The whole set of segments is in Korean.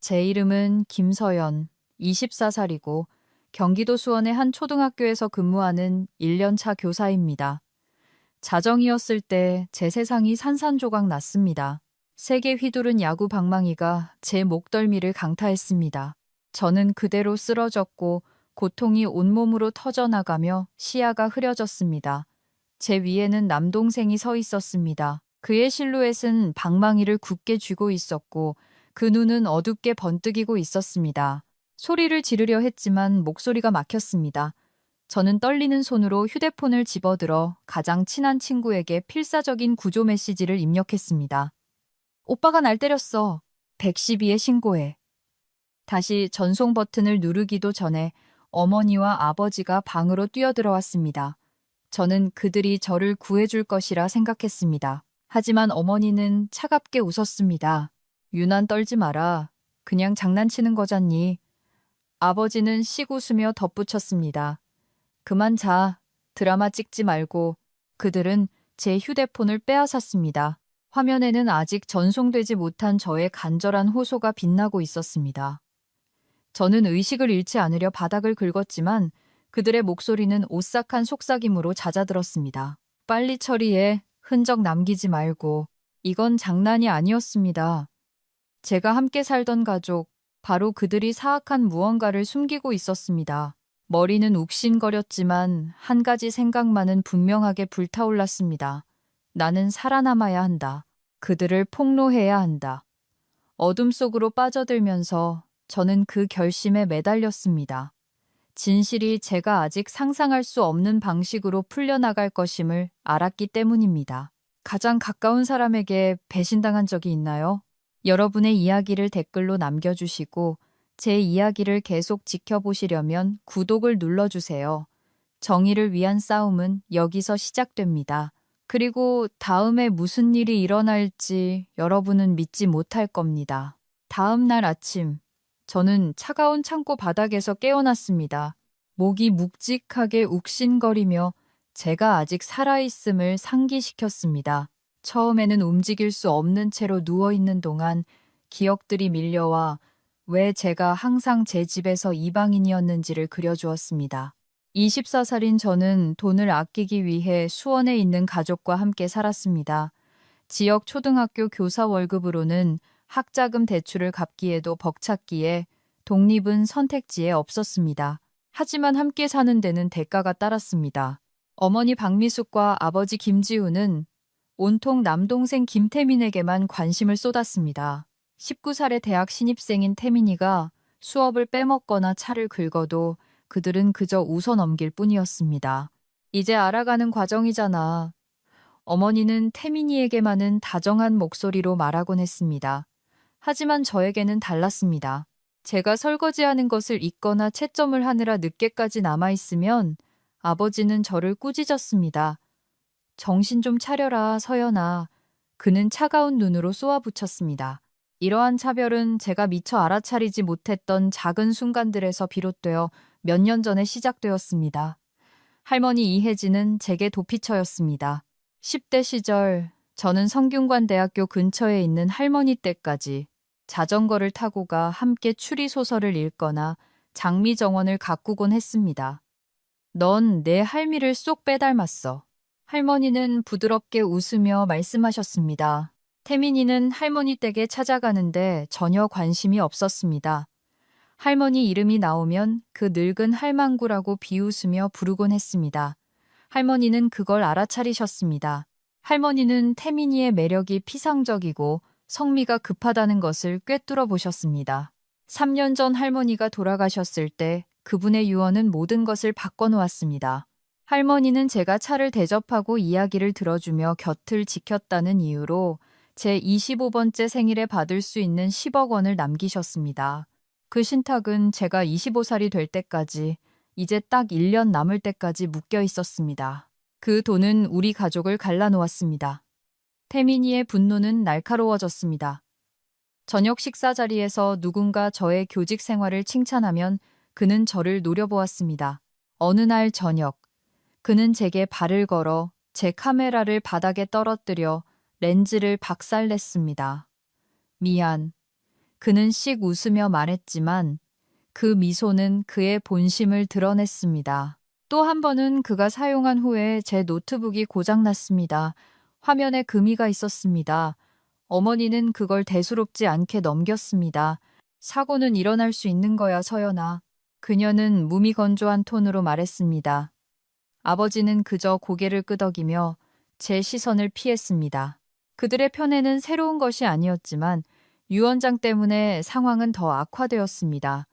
제 이름은 김서연, 24살이고 경기도 수원의 한 초등학교에서 근무하는 1년차 교사입니다. 자정이었을 때 제 세상이 산산조각 났습니다. 세게 휘두른 야구 방망이가 제 목덜미를 강타했습니다. 저는 그대로 쓰러졌고 고통이 온몸으로 터져나가며 시야가 흐려졌습니다. 제 위에는 남동생이 서 있었습니다. 그의 실루엣은 방망이를 굳게 쥐고 있었고 그 눈은 어둡게 번뜩이고 있었습니다. 소리를 지르려 했지만 목소리가 막혔습니다. 저는 떨리는 손으로 휴대폰을 집어들어 가장 친한 친구에게 필사적인 구조 메시지를 입력했습니다. 오빠가 날 때렸어. 112에 신고해. 다시 전송 버튼을 누르기도 전에 어머니와 아버지가 방으로 뛰어들어왔습니다. 저는 그들이 저를 구해줄 것이라 생각했습니다. 하지만 어머니는 차갑게 웃었습니다. 유난 떨지 마라. 그냥 장난치는 거잖니. 아버지는 씩 웃으며 덧붙였습니다. 그만 자. 드라마 찍지 말고. 그들은 제 휴대폰을 빼앗았습니다. 화면에는 아직 전송되지 못한 저의 간절한 호소가 빛나고 있었습니다. 저는 의식을 잃지 않으려 바닥을 긁었지만 그들의 목소리는 오싹한 속삭임으로 잦아들었습니다. 빨리 처리해. 흔적 남기지 말고. 이건 장난이 아니었습니다. 제가 함께 살던 가족, 바로 그들이 사악한 무언가를 숨기고 있었습니다. 머리는 욱신거렸지만 한 가지 생각만은 분명하게 불타올랐습니다. 나는 살아남아야 한다. 그들을 폭로해야 한다. 어둠 속으로 빠져들면서 저는 그 결심에 매달렸습니다. 진실이 제가 아직 상상할 수 없는 방식으로 풀려나갈 것임을 알았기 때문입니다. 가장 가까운 사람에게 배신당한 적이 있나요? 여러분의 이야기를 댓글로 남겨주시고 제 이야기를 계속 지켜보시려면 구독을 눌러주세요. 정의를 위한 싸움은 여기서 시작됩니다. 그리고 다음에 무슨 일이 일어날지 여러분은 믿지 못할 겁니다. 다음 날 아침, 저는 차가운 창고 바닥에서 깨어났습니다. 목이 묵직하게 욱신거리며 제가 아직 살아있음을 상기시켰습니다. 처음에는 움직일 수 없는 채로 누워있는 동안 기억들이 밀려와 왜 제가 항상 제 집에서 이방인이었는지를 그려주었습니다. 24살인 저는 돈을 아끼기 위해 수원에 있는 가족과 함께 살았습니다. 지역 초등학교 교사 월급으로는 학자금 대출을 갚기에도 벅찼기에 독립은 선택지에 없었습니다. 하지만 함께 사는 데는 대가가 따랐습니다. 어머니 박미숙과 아버지 김지우는 온통 남동생 김태민에게만 관심을 쏟았습니다. 19살의 대학 신입생인 태민이가 수업을 빼먹거나 차를 긁어도 그들은 그저 웃어 넘길 뿐이었습니다. 이제 알아가는 과정이잖아. 어머니는 태민이에게만은 다정한 목소리로 말하곤 했습니다. 하지만 저에게는 달랐습니다. 제가 설거지하는 것을 잊거나 채점을 하느라 늦게까지 남아있으면 아버지는 저를 꾸짖었습니다. 정신 좀 차려라, 서연아. 그는 차가운 눈으로 쏘아붙였습니다. 이러한 차별은 제가 미처 알아차리지 못했던 작은 순간들에서 비롯되어 몇 년 전에 시작되었습니다. 할머니 이혜진은 제게 도피처였습니다. 10대 시절 저는 성균관대학교 근처에 있는 할머니 댁까지 자전거를 타고 가 함께 추리소설을 읽거나 장미정원을 가꾸곤 했습니다. 넌 내 할미를 쏙 빼닮았어. 할머니는 부드럽게 웃으며 말씀하셨습니다. 태민이는 할머니 댁에 찾아가는데 전혀 관심이 없었습니다. 할머니 이름이 나오면 그 늙은 할망구라고 비웃으며 부르곤 했습니다. 할머니는 그걸 알아차리셨습니다. 할머니는 태민이의 매력이 피상적이고 성미가 급하다는 것을 꿰뚫어 보셨습니다. 3년 전 할머니가 돌아가셨을 때 그분의 유언은 모든 것을 바꿔놓았습니다. 할머니는 제가 차를 대접하고 이야기를 들어주며 곁을 지켰다는 이유로 제 25번째 생일에 받을 수 있는 10억 원을 남기셨습니다. 그 신탁은 제가 25살이 될 때까지 이제 딱 1년 남을 때까지 묶여 있었습니다. 그 돈은 우리 가족을 갈라놓았습니다. 태민이의 분노는 날카로워졌습니다. 저녁 식사 자리에서 누군가 저의 교직 생활을 칭찬하면 그는 저를 노려보았습니다. 어느 날 저녁, 그는 제게 발을 걸어 제 카메라를 바닥에 떨어뜨려 렌즈를 박살냈습니다. 미안. 그는 씩 웃으며 말했지만 그 미소는 그의 본심을 드러냈습니다. 또 한 번은 그가 사용한 후에 제 노트북이 고장났습니다. 화면에 금이가 있었습니다. 어머니는 그걸 대수롭지 않게 넘겼습니다. 사고는 일어날 수 있는 거야, 서연아. 그녀는 무미건조한 톤으로 말했습니다. 아버지는 그저 고개를 끄덕이며 제 시선을 피했습니다. 그들의 편에는 새로운 것이 아니었지만 유언장 때문에 상황은 더 악화되었습니다.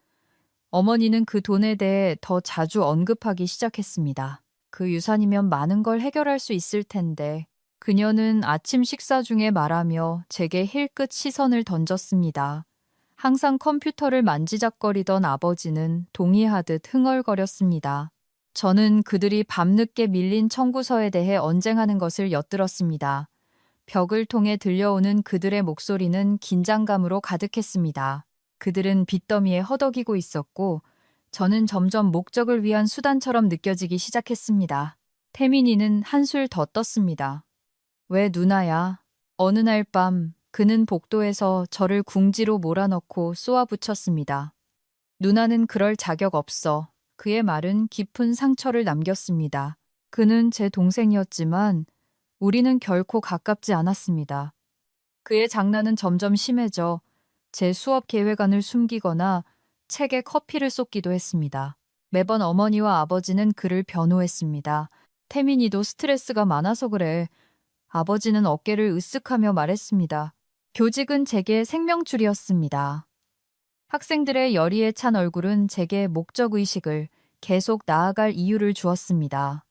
어머니는 그 돈에 대해 더 자주 언급하기 시작했습니다. 그 유산이면 많은 걸 해결할 수 있을 텐데. 그녀는 아침 식사 중에 말하며 제게 힐끗 시선을 던졌습니다. 항상 컴퓨터를 만지작거리던 아버지는 동의하듯 흥얼거렸습니다. 저는 그들이 밤늦게 밀린 청구서에 대해 언쟁하는 것을 엿들었습니다. 벽을 통해 들려오는 그들의 목소리는 긴장감으로 가득했습니다. 그들은 빚더미에 허덕이고 있었고 저는 점점 목적을 위한 수단처럼 느껴지기 시작했습니다. 태민이는 한술 더 떴습니다. 왜 누나야? 어느 날 밤 그는 복도에서 저를 궁지로 몰아넣고 쏘아붙였습니다. 누나는 그럴 자격 없어. 그의 말은 깊은 상처를 남겼습니다. 그는 제 동생이었지만 우리는 결코 가깝지 않았습니다. 그의 장난은 점점 심해져 제 수업 계획안을 숨기거나 책에 커피를 쏟기도 했습니다. 매번 어머니와 아버지는 그를 변호했습니다. 태민이도 스트레스가 많아서 그래. 아버지는 어깨를 으쓱하며 말했습니다. 교직은 제게 생명줄이었습니다. 학생들의 열의에 찬 얼굴은 제게 목적의식을 계속 나아갈 이유를 주었습니다.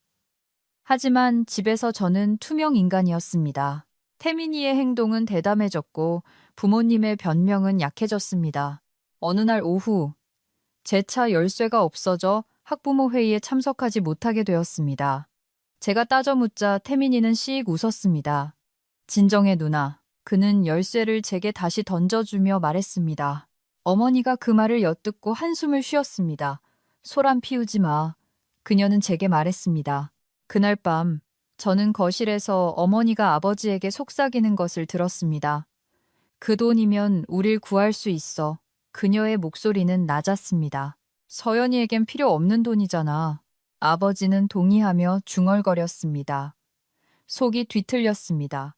하지만 집에서 저는 투명 인간이었습니다. 태민이의 행동은 대담해졌고 부모님의 변명은 약해졌습니다. 어느 날 오후 제 차 열쇠가 없어져 학부모 회의에 참석하지 못하게 되었습니다. 제가 따져 묻자 태민이는 씩 웃었습니다. 진정해 누나. 그는 열쇠를 제게 다시 던져주며 말했습니다. 어머니가 그 말을 엿듣고 한숨을 쉬었습니다. 소란 피우지 마. 그녀는 제게 말했습니다. 그날 밤 저는 거실에서 어머니가 아버지에게 속삭이는 것을 들었습니다. 그 돈이면 우릴 구할 수 있어. 그녀의 목소리는 낮았습니다. 서연이에겐 필요 없는 돈이잖아. 아버지는 동의하며 중얼거렸습니다. 속이 뒤틀렸습니다.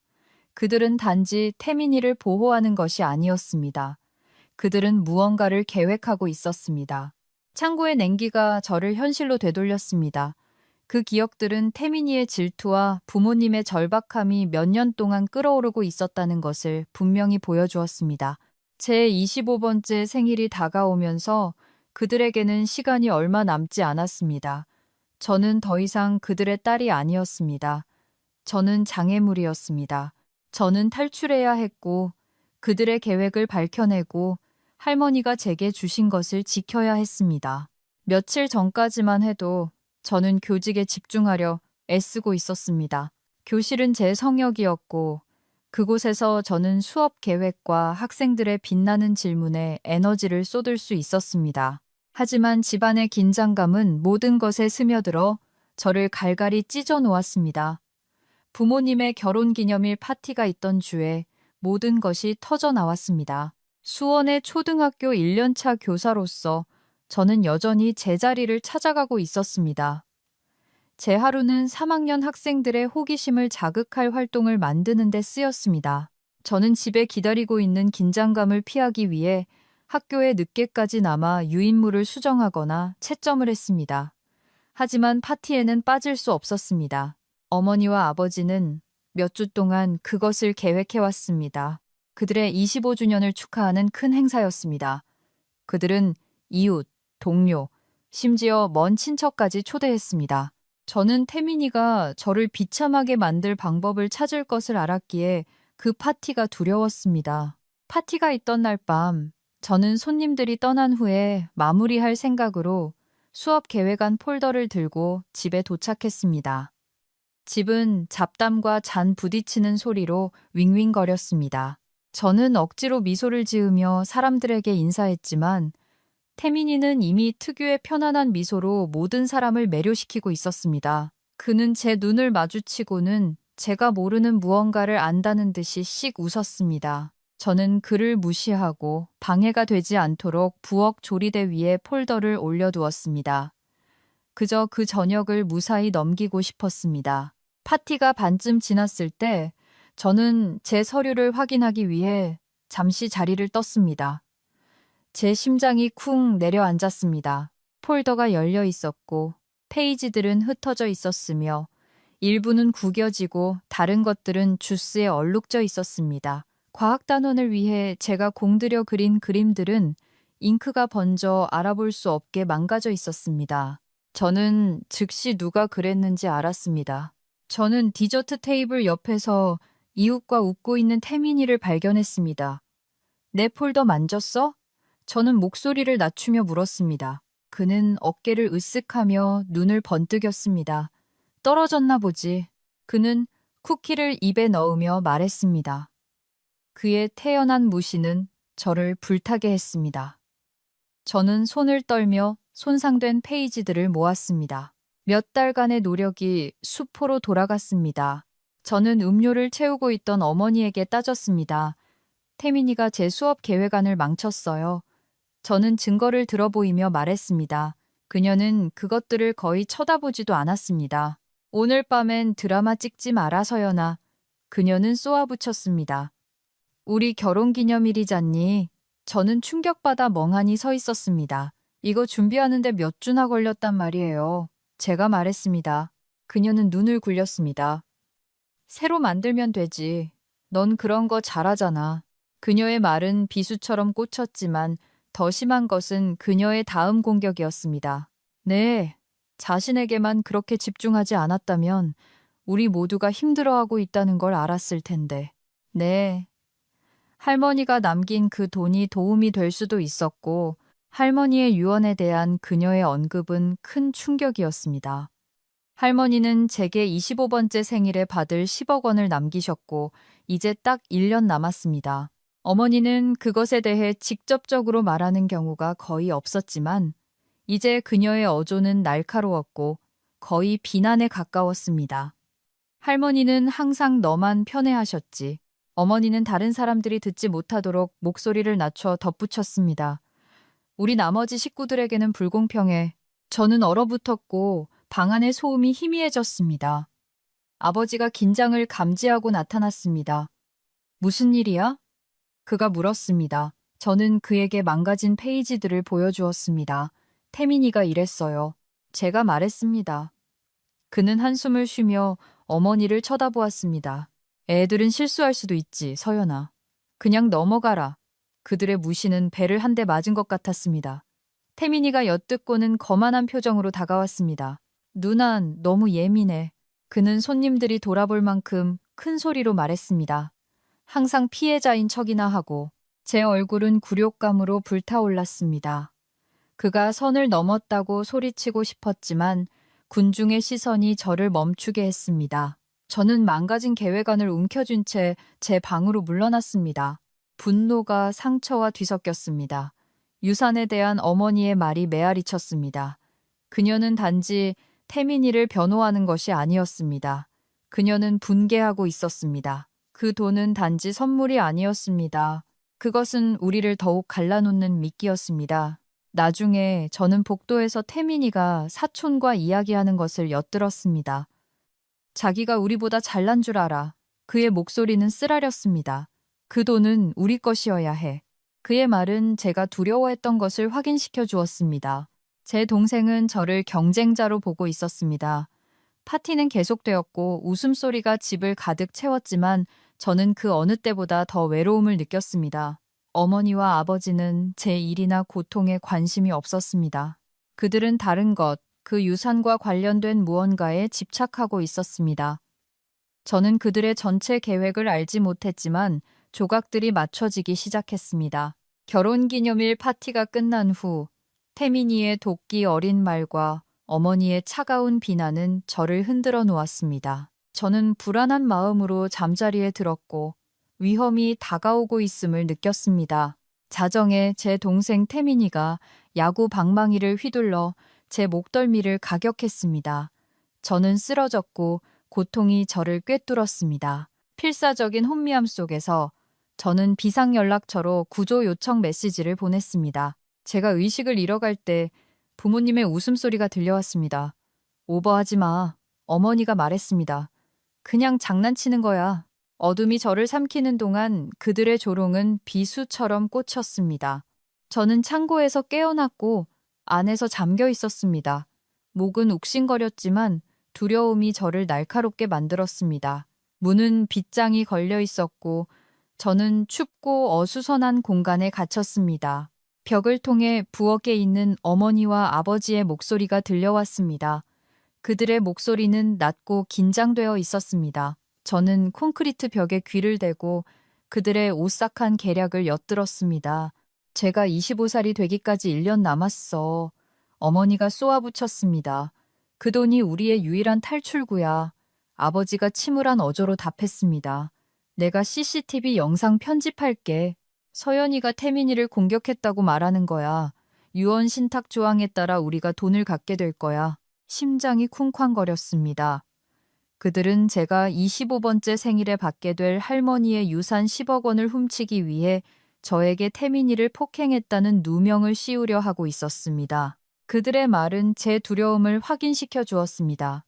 그들은 단지 태민이를 보호하는 것이 아니었습니다. 그들은 무언가를 계획하고 있었습니다. 창고의 냉기가 저를 현실로 되돌렸습니다. 그 기억들은 태민이의 질투와 부모님의 절박함이 몇 년 동안 끓어오르고 있었다는 것을 분명히 보여주었습니다. 제 25번째 생일이 다가오면서 그들에게는 시간이 얼마 남지 않았습니다. 저는 더 이상 그들의 딸이 아니었습니다. 저는 장애물이었습니다. 저는 탈출해야 했고 그들의 계획을 밝혀내고 할머니가 제게 주신 것을 지켜야 했습니다. 며칠 전까지만 해도 저는 교직에 집중하려 애쓰고 있었습니다. 교실은 제 성역이었고 그곳에서 저는 수업 계획과 학생들의 빛나는 질문에 에너지를 쏟을 수 있었습니다. 하지만 집안의 긴장감은 모든 것에 스며들어 저를 갈갈이 찢어 놓았습니다. 부모님의 결혼기념일 파티가 있던 주에 모든 것이 터져 나왔습니다. 수원의 초등학교 1년차 교사로서 저는 여전히 제자리를 찾아가고 있었습니다. 제 하루는 3학년 학생들의 호기심을 자극할 활동을 만드는 데 쓰였습니다. 저는 집에 기다리고 있는 긴장감을 피하기 위해 학교에 늦게까지 남아 유인물을 수정하거나 채점을 했습니다. 하지만 파티에는 빠질 수 없었습니다. 어머니와 아버지는 몇 주 동안 그것을 계획해왔습니다. 그들의 25주년을 축하하는 큰 행사였습니다. 그들은 이웃, 동료, 심지어 먼 친척까지 초대했습니다. 저는 태민이가 저를 비참하게 만들 방법을 찾을 것을 알았기에 그 파티가 두려웠습니다. 파티가 있던 날 밤, 저는 손님들이 떠난 후에 마무리할 생각으로 수업 계획안 폴더를 들고 집에 도착했습니다. 집은 잡담과 잔 부딪히는 소리로 윙윙거렸습니다. 저는 억지로 미소를 지으며 사람들에게 인사했지만 태민이는 이미 특유의 편안한 미소로 모든 사람을 매료시키고 있었습니다. 그는 제 눈을 마주치고는 제가 모르는 무언가를 안다는 듯이 씩 웃었습니다. 저는 그를 무시하고 방해가 되지 않도록 부엌 조리대 위에 폴더를 올려두었습니다. 그저 그 저녁을 무사히 넘기고 싶었습니다. 파티가 반쯤 지났을 때 저는 제 서류를 확인하기 위해 잠시 자리를 떴습니다. 제 심장이 쿵 내려앉았습니다. 폴더가 열려 있었고 페이지들은 흩어져 있었으며 일부는 구겨지고 다른 것들은 주스에 얼룩져 있었습니다. 과학 단원을 위해 제가 공들여 그린 그림들은 잉크가 번져 알아볼 수 없게 망가져 있었습니다. 저는 즉시 누가 그랬는지 알았습니다. 저는 디저트 테이블 옆에서 이웃과 웃고 있는 태민이를 발견했습니다. 내 폴더 만졌어? 저는 목소리를 낮추며 물었습니다. 그는 어깨를 으쓱하며 눈을 번뜩였습니다. 떨어졌나 보지. 그는 쿠키를 입에 넣으며 말했습니다. 그의 태연한 무시는 저를 불타게 했습니다. 저는 손을 떨며 손상된 페이지들을 모았습니다. 몇 달간의 노력이 수포로 돌아갔습니다. 저는 음료를 채우고 있던 어머니에게 따졌습니다. 태민이가 제 수업 계획안을 망쳤어요. 저는 증거를 들어보이며 말했습니다. 그녀는 그것들을 거의 쳐다보지도 않았습니다. 오늘 밤엔 드라마 찍지 마라 서연아. 그녀는 쏘아붙였습니다. 우리 결혼기념일이잖니. 저는 충격받아 멍하니 서 있었습니다. 이거 준비하는데 몇 주나 걸렸단 말이에요. 제가 말했습니다. 그녀는 눈을 굴렸습니다. 새로 만들면 되지. 넌 그런 거 잘하잖아. 그녀의 말은 비수처럼 꽂혔지만 더 심한 것은 그녀의 다음 공격이었습니다. 네, 자신에게만 그렇게 집중하지 않았다면 우리 모두가 힘들어하고 있다는 걸 알았을 텐데. 네, 할머니가 남긴 그 돈이 도움이 될 수도 있었고 할머니의 유언에 대한 그녀의 언급은 큰 충격이었습니다. 할머니는 제게 25번째 생일에 받을 10억 원을 남기셨고 이제 딱 1년 남았습니다. 어머니는 그것에 대해 직접적으로 말하는 경우가 거의 없었지만 이제 그녀의 어조는 날카로웠고 거의 비난에 가까웠습니다. 할머니는 항상 너만 편애하셨지. 어머니는 다른 사람들이 듣지 못하도록 목소리를 낮춰 덧붙였습니다. 우리 나머지 식구들에게는 불공평해. 저는 얼어붙었고 방 안의 소음이 희미해졌습니다. 아버지가 긴장을 감지하고 나타났습니다. 무슨 일이야? 그가 물었습니다. 저는 그에게 망가진 페이지들을 보여주었습니다. 태민이가 이랬어요. 제가 말했습니다. 그는 한숨을 쉬며 어머니를 쳐다보았습니다. 애들은 실수할 수도 있지, 서연아. 그냥 넘어가라. 그들의 무시는 배를 한 대 맞은 것 같았습니다. 태민이가 엿듣고는 거만한 표정으로 다가왔습니다. 누난 너무 예민해. 그는 손님들이 돌아볼 만큼 큰 소리로 말했습니다. 항상 피해자인 척이나 하고 제 얼굴은 굴욕감으로 불타올랐습니다. 그가 선을 넘었다고 소리치고 싶었지만 군중의 시선이 저를 멈추게 했습니다. 저는 망가진 계획안을 움켜쥔 채 제 방으로 물러났습니다. 분노가 상처와 뒤섞였습니다. 유산에 대한 어머니의 말이 메아리쳤습니다. 그녀는 단지 태민이를 변호하는 것이 아니었습니다. 그녀는 분개하고 있었습니다. 그 돈은 단지 선물이 아니었습니다. 그것은 우리를 더욱 갈라놓는 미끼였습니다. 나중에 저는 복도에서 태민이가 사촌과 이야기하는 것을 엿들었습니다. 자기가 우리보다 잘난 줄 알아. 그의 목소리는 쓰라렸습니다. 그 돈은 우리 것이어야 해. 그의 말은 제가 두려워했던 것을 확인시켜 주었습니다. 제 동생은 저를 경쟁자로 보고 있었습니다. 파티는 계속되었고 웃음소리가 집을 가득 채웠지만 저는 그 어느 때보다 더 외로움을 느꼈습니다. 어머니와 아버지는 제 일이나 고통에 관심이 없었습니다. 그들은 다른 것, 그 유산과 관련된 무언가에 집착하고 있었습니다. 저는 그들의 전체 계획을 알지 못했지만 조각들이 맞춰지기 시작했습니다. 결혼기념일 파티가 끝난 후 태민이의 도끼 어린 말과 어머니의 차가운 비난은 저를 흔들어 놓았습니다. 저는 불안한 마음으로 잠자리에 들었고 위험이 다가오고 있음을 느꼈습니다. 자정에 제 동생 태민이가 야구 방망이를 휘둘러 제 목덜미를 가격했습니다. 저는 쓰러졌고 고통이 저를 꿰뚫었습니다. 필사적인 혼미함 속에서 저는 비상연락처로 구조 요청 메시지를 보냈습니다. 제가 의식을 잃어갈 때 부모님의 웃음소리가 들려왔습니다. 오버하지 마. 어머니가 말했습니다. 그냥 장난치는 거야. 어둠이 저를 삼키는 동안 그들의 조롱은 비수처럼 꽂혔습니다. 저는 창고에서 깨어났고 안에서 잠겨 있었습니다. 목은 욱신거렸지만 두려움이 저를 날카롭게 만들었습니다. 문은 빗장이 걸려 있었고 저는 춥고 어수선한 공간에 갇혔습니다. 벽을 통해 부엌에 있는 어머니와 아버지의 목소리가 들려왔습니다. 그들의 목소리는 낮고 긴장되어 있었습니다. 저는 콘크리트 벽에 귀를 대고 그들의 오싹한 계략을 엿들었습니다. 제가 25살이 되기까지 1년 남았어. 어머니가 쏘아붙였습니다. 그 돈이 우리의 유일한 탈출구야. 아버지가 침울한 어조로 답했습니다. 내가 CCTV 영상 편집할게. 서연이가 태민이를 공격했다고 말하는 거야. 유언 신탁 조항에 따라 우리가 돈을 갖게 될 거야. 심장이 쿵쾅거렸습니다. 그들은 제가 25번째 생일에 받게 될 할머니의 유산 10억 원을 훔치기 위해 저에게 태민이를 폭행했다는 누명을 씌우려 하고 있었습니다. 그들의 말은 제 두려움을 확인시켜 주었습니다.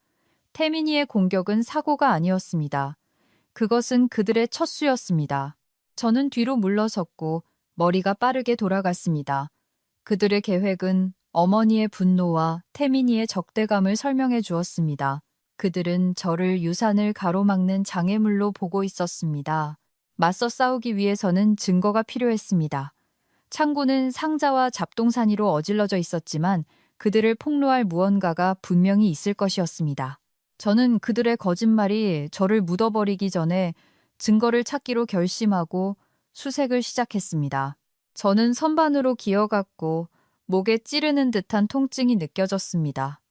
태민이의 공격은 사고가 아니었습니다. 그것은 그들의 첫 수였습니다. 저는 뒤로 물러섰고 머리가 빠르게 돌아갔습니다. 그들의 계획은 어머니의 분노와 태민이의 적대감을 설명해 주었습니다. 그들은 저를 유산을 가로막는 장애물로 보고 있었습니다. 맞서 싸우기 위해서는 증거가 필요했습니다. 창고는 상자와 잡동사니로 어질러져 있었지만 그들을 폭로할 무언가가 분명히 있을 것이었습니다. 저는 그들의 거짓말이 저를 묻어버리기 전에 증거를 찾기로 결심하고 수색을 시작했습니다. 저는 선반으로 기어갔고 목에 찌르는 듯한 통증이 느껴졌습니다.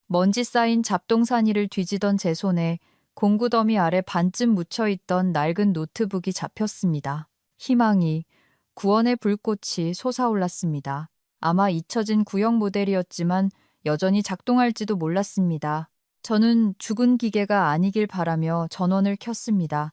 먼지 쌓인 잡동사니를 뒤지던 제 손에 공구더미 아래 반쯤 묻혀있던 낡은 노트북이 잡혔습니다. 희망이, 구원의 불꽃이 솟아올랐습니다. 아마 잊혀진 구형 모델이었지만 여전히 작동할지도 몰랐습니다. 저는 죽은 기계가 아니길 바라며 전원을 켰습니다.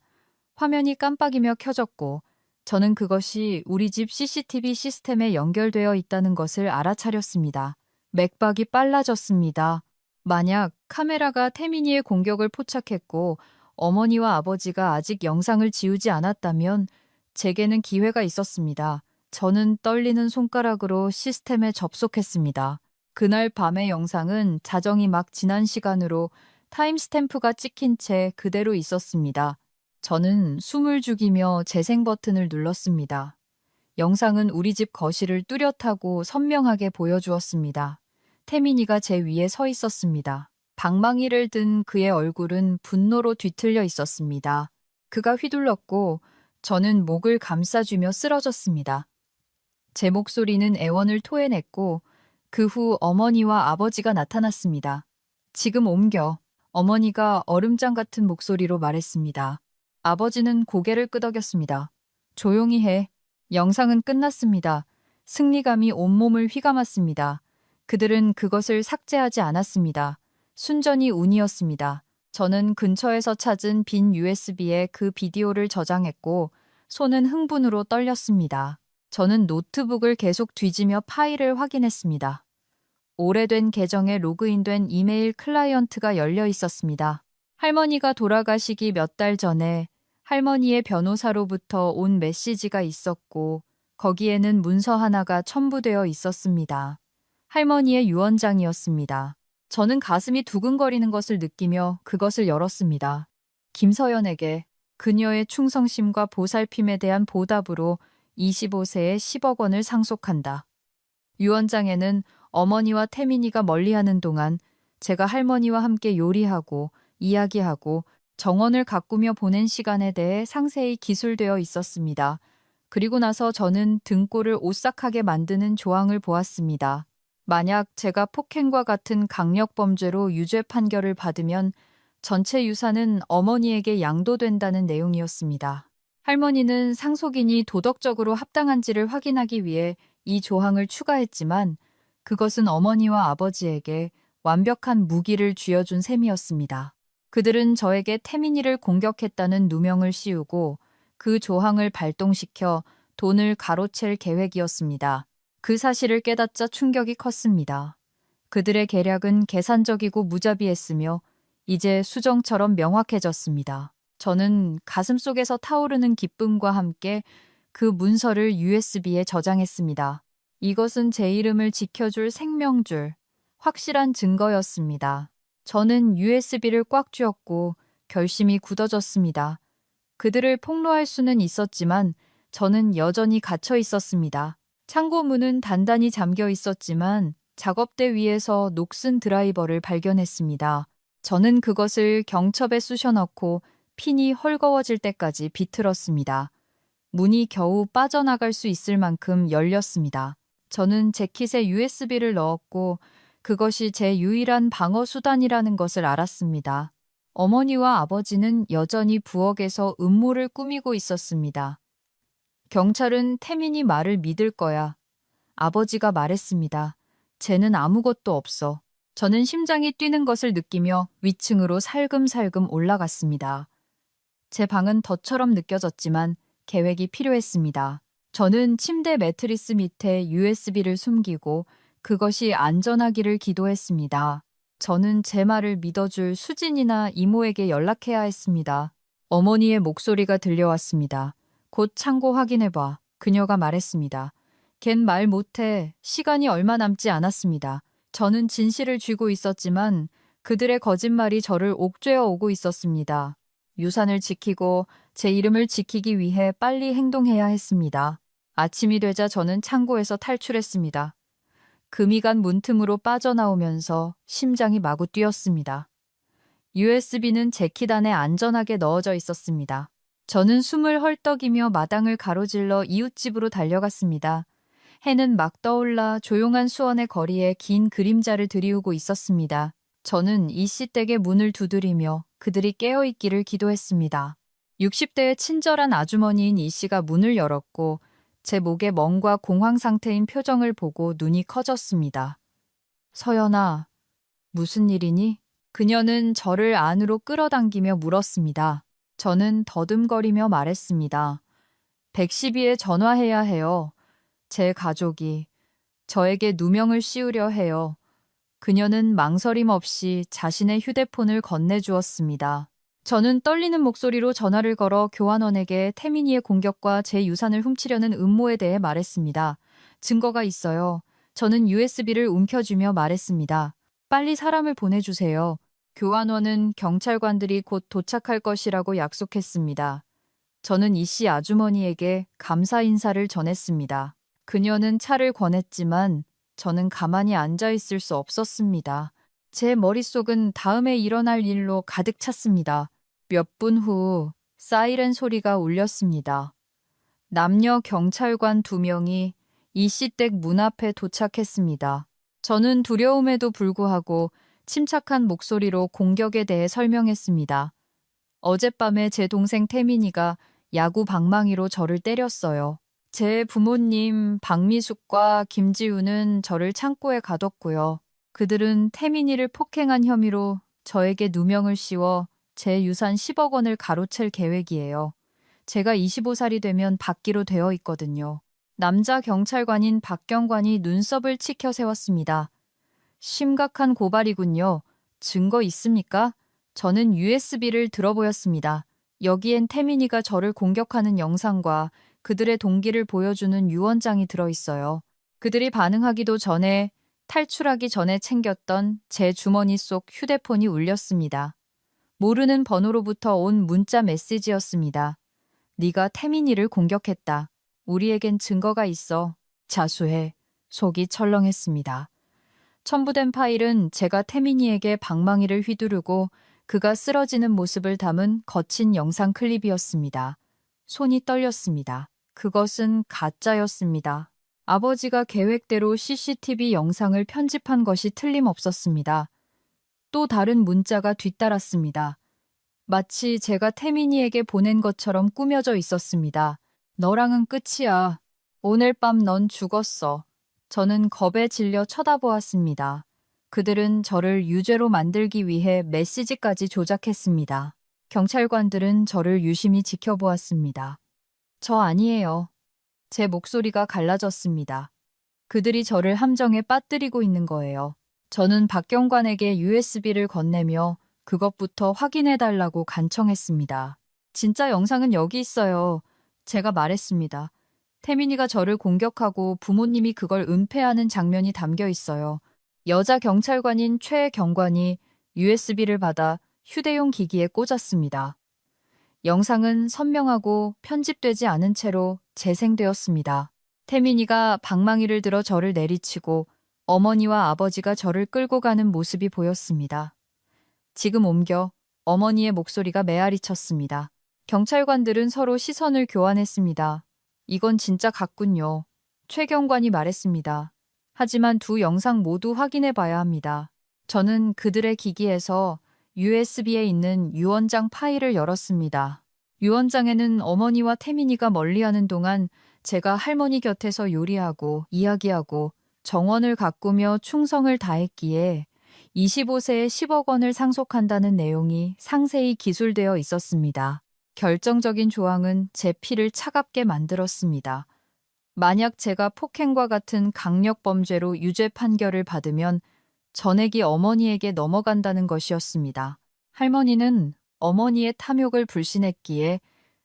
화면이 깜빡이며 켜졌고 저는 그것이 우리 집 CCTV 시스템에 연결되어 있다는 것을 알아차렸습니다. 맥박이 빨라졌습니다. 만약 카메라가 태민이의 공격을 포착했고 어머니와 아버지가 아직 영상을 지우지 않았다면 제게는 기회가 있었습니다. 저는 떨리는 손가락으로 시스템에 접속했습니다. 그날 밤의 영상은 자정이 막 지난 시간으로 타임스탬프가 찍힌 채 그대로 있었습니다. 저는 숨을 죽이며 재생 버튼을 눌렀습니다. 영상은 우리 집 거실을 뚜렷하고 선명하게 보여주었습니다. 태민이가 제 위에 서 있었습니다. 방망이를 든 그의 얼굴은 분노로 뒤틀려 있었습니다. 그가 휘둘렀고 저는 목을 감싸주며 쓰러졌습니다. 제 목소리는 애원을 토해냈고 그 후 어머니와 아버지가 나타났습니다. 지금 옮겨. 어머니가 얼음장 같은 목소리로 말했습니다. 아버지는 고개를 끄덕였습니다. 조용히 해. 영상은 끝났습니다. 승리감이 온몸을 휘감았습니다. 그들은 그것을 삭제하지 않았습니다. 순전히 운이었습니다. 저는 근처에서 찾은 빈 USB에 그 비디오를 저장했고 손은 흥분으로 떨렸습니다. 저는 노트북을 계속 뒤지며 파일을 확인했습니다. 오래된 계정에 로그인된 이메일 클라이언트가 열려 있었습니다. 할머니가 돌아가시기 몇 달 전에 할머니의 변호사로부터 온 메시지가 있었고 거기에는 문서 하나가 첨부되어 있었습니다. 할머니의 유언장이었습니다. 저는 가슴이 두근거리는 것을 느끼며 그것을 열었습니다. 김서연에게 그녀의 충성심과 보살핌에 대한 보답으로 25세에 10억 원을 상속한다. 유언장에는 어머니와 태민이가 멀리하는 동안 제가 할머니와 함께 요리하고 이야기하고 정원을 가꾸며 보낸 시간에 대해 상세히 기술되어 있었습니다. 그리고 나서 저는 등골을 오싹하게 만드는 조항을 보았습니다. 만약 제가 폭행과 같은 강력범죄로 유죄 판결을 받으면 전체 유산은 어머니에게 양도된다는 내용이었습니다. 할머니는 상속인이 도덕적으로 합당한지를 확인하기 위해 이 조항을 추가했지만 그것은 어머니와 아버지에게 완벽한 무기를 쥐어준 셈이었습니다. 그들은 저에게 태민이를 공격했다는 누명을 씌우고 그 조항을 발동시켜 돈을 가로챌 계획이었습니다. 그 사실을 깨닫자 충격이 컸습니다. 그들의 계략은 계산적이고 무자비했으며 이제 수정처럼 명확해졌습니다. 저는 가슴속에서 타오르는 기쁨과 함께 그 문서를 USB에 저장했습니다. 이것은 제 이름을 지켜줄 생명줄, 확실한 증거였습니다. 저는 USB를 꽉 쥐었고 결심이 굳어졌습니다. 그들을 폭로할 수는 있었지만 저는 여전히 갇혀 있었습니다. 창고 문은 단단히 잠겨 있었지만 작업대 위에서 녹슨 드라이버를 발견했습니다. 저는 그것을 경첩에 쑤셔넣고 핀이 헐거워질 때까지 비틀었습니다. 문이 겨우 빠져나갈 수 있을 만큼 열렸습니다. 저는 재킷에 USB를 넣었고 그것이 제 유일한 방어 수단이라는 것을 알았습니다. 어머니와 아버지는 여전히 부엌에서 음모를 꾸미고 있었습니다. 경찰은 태민이 말을 믿을 거야. 아버지가 말했습니다. 쟤는 아무것도 없어. 저는 심장이 뛰는 것을 느끼며 위층으로 살금살금 올라갔습니다. 제 방은 덫처럼 느껴졌지만 계획이 필요했습니다. 저는 침대 매트리스 밑에 USB를 숨기고 그것이 안전하기를 기도했습니다. 저는 제 말을 믿어줄 수진이나 이모에게 연락해야 했습니다. 어머니의 목소리가 들려왔습니다. 곧 창고 확인해봐. 그녀가 말했습니다. 걘 말 못해. 시간이 얼마 남지 않았습니다. 저는 진실을 쥐고 있었지만 그들의 거짓말이 저를 옥죄어 오고 있었습니다. 유산을 지키고 제 이름을 지키기 위해 빨리 행동해야 했습니다. 아침이 되자 저는 창고에서 탈출했습니다. 금이 간 문틈으로 빠져나오면서 심장이 마구 뛰었습니다. USB는 재킷 안에 안전하게 넣어져 있었습니다. 저는 숨을 헐떡이며 마당을 가로질러 이웃집으로 달려갔습니다. 해는 막 떠올라 조용한 수원의 거리에 긴 그림자를 들이우고 있었습니다. 저는 이씨 댁의 문을 두드리며 그들이 깨어있기를 기도했습니다. 60대의 친절한 아주머니인 이씨가 문을 열었고 제 목에 멍과 공황 상태인 표정을 보고 눈이 커졌습니다. 서연아, 무슨 일이니? 그녀는 저를 안으로 끌어당기며 물었습니다. 저는 더듬거리며 말했습니다. 112에 전화해야 해요. 제 가족이 저에게 누명을 씌우려 해요. 그녀는 망설임 없이 자신의 휴대폰을 건네주었습니다. 저는 떨리는 목소리로 전화를 걸어 교환원에게 태민이의 공격과 제 유산을 훔치려는 음모에 대해 말했습니다. 증거가 있어요. 저는 USB를 움켜쥐며 말했습니다. 빨리 사람을 보내주세요. 교환원은 경찰관들이 곧 도착할 것이라고 약속했습니다. 저는 이씨 아주머니에게 감사 인사를 전했습니다. 그녀는 차를 권했지만 저는 가만히 앉아 있을 수 없었습니다. 제 머릿속은 다음에 일어날 일로 가득 찼습니다. 몇 분 후 사이렌 소리가 울렸습니다. 남녀 경찰관 2명이 이씨 댁 문 앞에 도착했습니다. 저는 두려움에도 불구하고 침착한 목소리로 공격에 대해 설명했습니다. 어젯밤에 제 동생 태민이가 야구 방망이로 저를 때렸어요. 제 부모님 박미숙과 김지우는 저를 창고에 가뒀고요. 그들은 태민이를 폭행한 혐의로 저에게 누명을 씌워 제 유산 10억 원을 가로챌 계획이에요. 제가 25살이 되면 받기로 되어 있거든요. 남자 경찰관인 박경관이 눈썹을 치켜 세웠습니다. 심각한 고발이군요. 증거 있습니까? 저는 USB를 들어보였습니다. 여기엔 태민이가 저를 공격하는 영상과 그들의 동기를 보여주는 유언장이 들어있어요. 그들이 반응하기도 전에 탈출하기 전에 챙겼던 제 주머니 속 휴대폰이 울렸습니다. 모르는 번호로부터 온 문자 메시지였습니다. 네가 태민이를 공격했다. 우리에겐 증거가 있어. 자수해. 속이 철렁했습니다. 첨부된 파일은 제가 태민이에게 방망이를 휘두르고 그가 쓰러지는 모습을 담은 거친 영상 클립이었습니다. 손이 떨렸습니다. 그것은 가짜였습니다. 아버지가 계획대로 CCTV 영상을 편집한 것이 틀림없었습니다. 또 다른 문자가 뒤따랐습니다. 마치 제가 태민이에게 보낸 것처럼 꾸며져 있었습니다. 너랑은 끝이야. 오늘 밤 넌 죽었어. 저는 겁에 질려 쳐다보았습니다. 그들은 저를 유죄로 만들기 위해 메시지까지 조작했습니다. 경찰관들은 저를 유심히 지켜보았습니다. 저 아니에요. 제 목소리가 갈라졌습니다. 그들이 저를 함정에 빠뜨리고 있는 거예요. 저는 박경관에게 USB를 건네며 그것부터 확인해달라고 간청했습니다. 진짜 영상은 여기 있어요. 제가 말했습니다. 태민이가 저를 공격하고 부모님이 그걸 은폐하는 장면이 담겨 있어요. 여자 경찰관인 최 경관이 USB를 받아 휴대용 기기에 꽂았습니다. 영상은 선명하고 편집되지 않은 채로 재생되었습니다. 태민이가 방망이를 들어 저를 내리치고 어머니와 아버지가 저를 끌고 가는 모습이 보였습니다. 지금 옮겨 어머니의 목소리가 메아리쳤습니다. 경찰관들은 서로 시선을 교환했습니다. 이건 진짜 같군요. 최 경관이 말했습니다. 하지만 두 영상 모두 확인해 봐야 합니다. 저는 그들의 기기에서 USB에 있는 유언장 파일을 열었습니다. 유언장에는 어머니와 태민이가 멀리하는 동안 제가 할머니 곁에서 요리하고 이야기하고 정원을 가꾸며 충성을 다했기에 25세에 10억 원을 상속한다는 내용이 상세히 기술되어 있었습니다. 결정적인 조항은 제 피를 차갑게 만들었습니다. 만약 제가 폭행과 같은 강력 범죄로 유죄 판결을 받으면 전액이 어머니에게 넘어간다는 것이었습니다. 할머니는 어머니의 탐욕을 불신했기에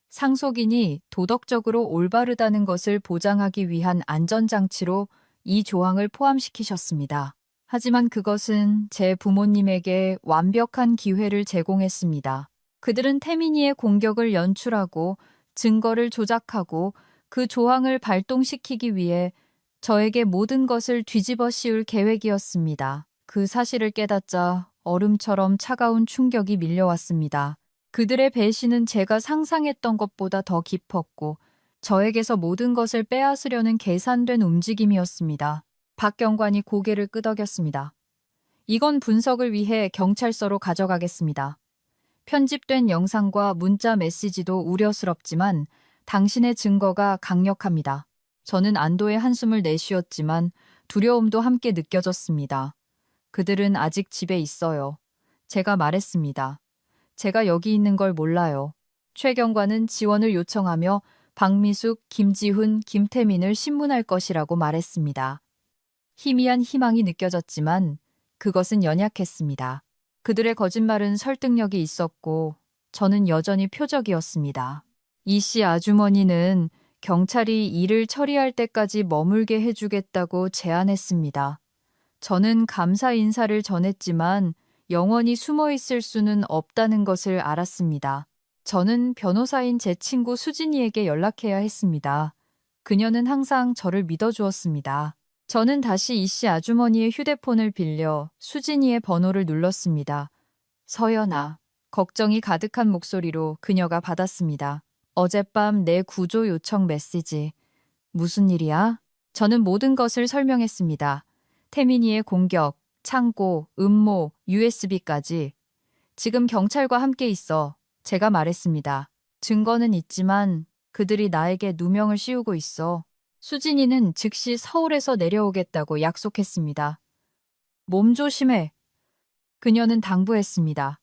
상속인이 도덕적으로 올바르다는 것을 보장하기 위한 안전장치로 이 조항을 포함시키셨습니다. 하지만 그것은 제 부모님에게 완벽한 기회를 제공했습니다. 그들은 태민이의 공격을 연출하고 증거를 조작하고 그 조항을 발동시키기 위해 저에게 모든 것을 뒤집어 씌울 계획이었습니다. 그 사실을 깨닫자 얼음처럼 차가운 충격이 밀려왔습니다. 그들의 배신은 제가 상상했던 것보다 더 깊었고 저에게서 모든 것을 빼앗으려는 계산된 움직임이었습니다. 박경관이 고개를 끄덕였습니다. 이건 분석을 위해 경찰서로 가져가겠습니다. 편집된 영상과 문자 메시지도 우려스럽지만 당신의 증거가 강력합니다. 저는 안도의 한숨을 내쉬었지만 두려움도 함께 느껴졌습니다. 그들은 아직 집에 있어요. 제가 말했습니다. 제가 여기 있는 걸 몰라요. 최 경관은 지원을 요청하며 박미숙, 김지훈, 김태민을 신문할 것이라고 말했습니다. 희미한 희망이 느껴졌지만 그것은 연약했습니다. 그들의 거짓말은 설득력이 있었고 저는 여전히 표적이었습니다. 이 씨 아주머니는 경찰이 일을 처리할 때까지 머물게 해주겠다고 제안했습니다. 저는 감사 인사를 전했지만 영원히 숨어 있을 수는 없다는 것을 알았습니다. 저는 변호사인 제 친구 수진이에게 연락해야 했습니다. 그녀는 항상 저를 믿어주었습니다. 저는 다시 이 씨 아주머니의 휴대폰을 빌려 수진이의 번호를 눌렀습니다. 서연아, 걱정이 가득한 목소리로 그녀가 받았습니다. 어젯밤 내 구조 요청 메시지. 무슨 일이야? 저는 모든 것을 설명했습니다. 태민이의 공격, 창고, 음모, USB까지. 지금 경찰과 함께 있어. 제가 말했습니다. 증거는 있지만 그들이 나에게 누명을 씌우고 있어. 수진이는 즉시 서울에서 내려오겠다고 약속했습니다. 몸 조심해. 그녀는 당부했습니다.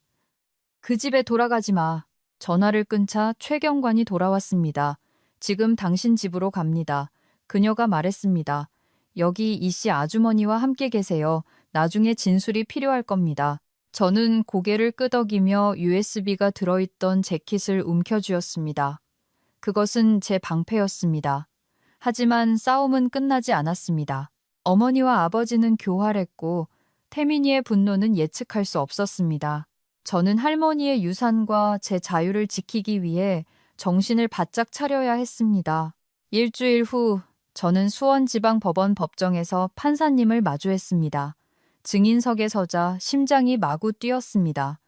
그 집에 돌아가지 마. 전화를 끊자 최경관이 돌아왔습니다. 지금 당신 집으로 갑니다. 그녀가 말했습니다. 여기 이 씨 아주머니와 함께 계세요. 나중에 진술이 필요할 겁니다. 저는 고개를 끄덕이며 USB가 들어있던 재킷을 움켜쥐었습니다. 그것은 제 방패였습니다. 하지만 싸움은 끝나지 않았습니다. 어머니와 아버지는 교활했고 태민이의 분노는 예측할 수 없었습니다. 저는 할머니의 유산과 제 자유를 지키기 위해 정신을 바짝 차려야 했습니다. 일주일 후 저는 수원지방법원 법정에서 판사님을 마주했습니다. 증인석에 서자 심장이 마구 뛰었습니다.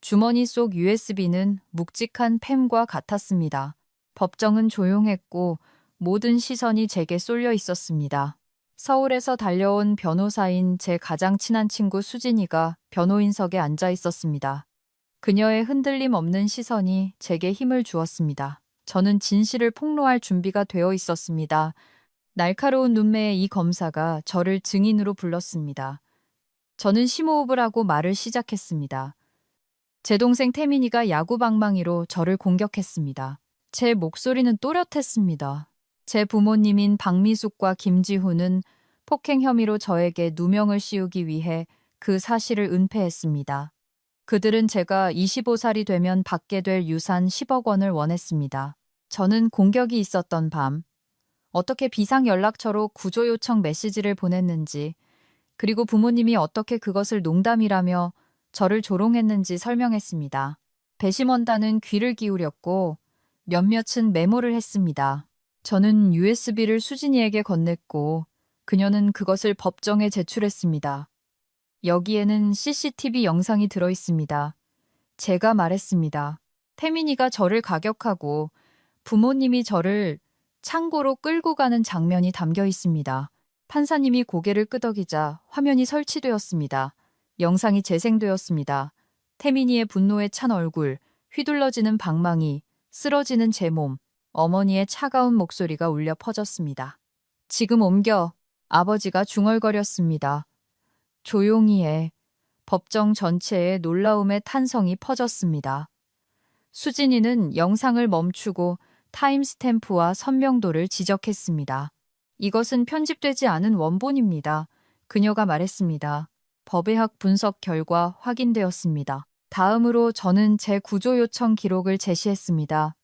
주머니 속 USB는 묵직한 펜과 같았습니다. 법정은 조용했고 모든 시선이 제게 쏠려 있었습니다. 서울에서 달려온 변호사인 제 가장 친한 친구 수진이가 변호인석에 앉아 있었습니다. 그녀의 흔들림 없는 시선이 제게 힘을 주었습니다. 저는 진실을 폭로할 준비가 되어 있었습니다. 날카로운 눈매의 이 검사가 저를 증인으로 불렀습니다. 저는 심호흡을 하고 말을 시작했습니다. 제 동생 태민이가 야구 방망이로 저를 공격했습니다. 제 목소리는 또렷했습니다. 제 부모님인 박미숙과 김지훈은 폭행 혐의로 저에게 누명을 씌우기 위해 그 사실을 은폐했습니다. 그들은 제가 25살이 되면 받게 될 유산 10억 원을 원했습니다. 저는 공격이 있었던 밤, 어떻게 비상연락처로 구조 요청 메시지를 보냈는지, 그리고 부모님이 어떻게 그것을 농담이라며 저를 조롱했는지 설명했습니다. 배심원단은 귀를 기울였고 몇몇은 메모를 했습니다. 저는 USB를 수진이에게 건넸고 그녀는 그것을 법정에 제출했습니다. 여기에는 CCTV 영상이 들어 있습니다. 제가 말했습니다. 태민이가 저를 가격하고 부모님이 저를 창고로 끌고 가는 장면이 담겨 있습니다. 판사님이 고개를 끄덕이자 화면이 설치되었습니다. 영상이 재생되었습니다. 태민이의 분노에 찬 얼굴, 휘둘러지는 방망이, 쓰러지는 제 몸, 어머니의 차가운 목소리가 울려 퍼졌습니다. 지금 옮겨. 아버지가 중얼거렸습니다. 조용히 해. 법정 전체에 놀라움의 탄성이 퍼졌습니다. 수진이는 영상을 멈추고 타임스탬프와 선명도를 지적했습니다. 이것은 편집되지 않은 원본입니다. 그녀가 말했습니다. 법의학 분석 결과 확인되었습니다. 다음으로 저는 제 구조 요청 기록을 제시했습니다.